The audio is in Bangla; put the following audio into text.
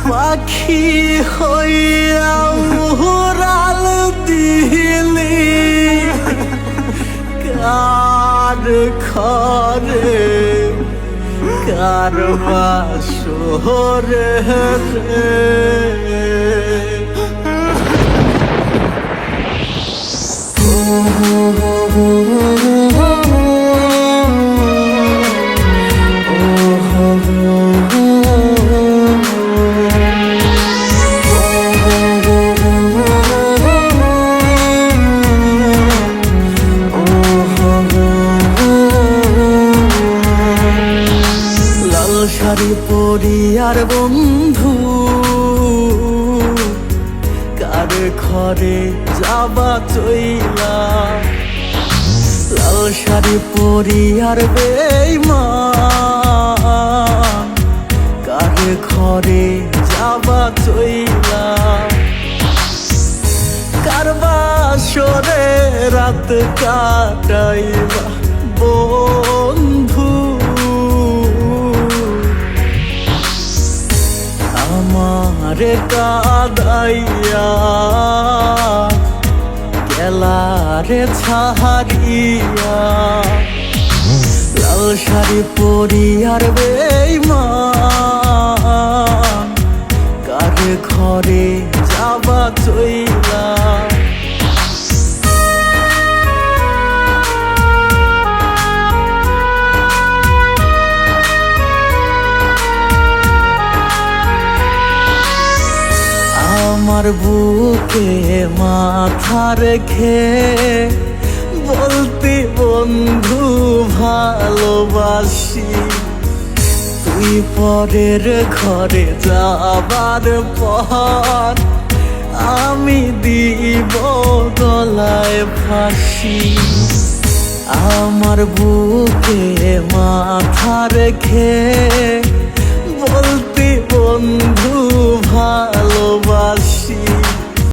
পাখি হইয়া উড়াল দিলি কার ঘরে কার বাসরে শাড়ি পরি আর বন্ধু কার ঘরে যাবা চইলা লাল শাড়ি পরি আর বেঈমান কার ঘরে যাবা চইলা কার বাসরে রাত কাটাইবা বন্ধু আমারে কাদাইয়া গেলারে ছাড়িয়া লাল শাড়ি পরি আর বেঈমান কার ঘরে যাবা চইলা আমার বুকে মাথা রেখে বলতি বন্ধু ভালোবাসি তুই পরের ঘরে যাবার পর আমি দিব গলায় ফাঁসি আমার বুকে মাথা রেখে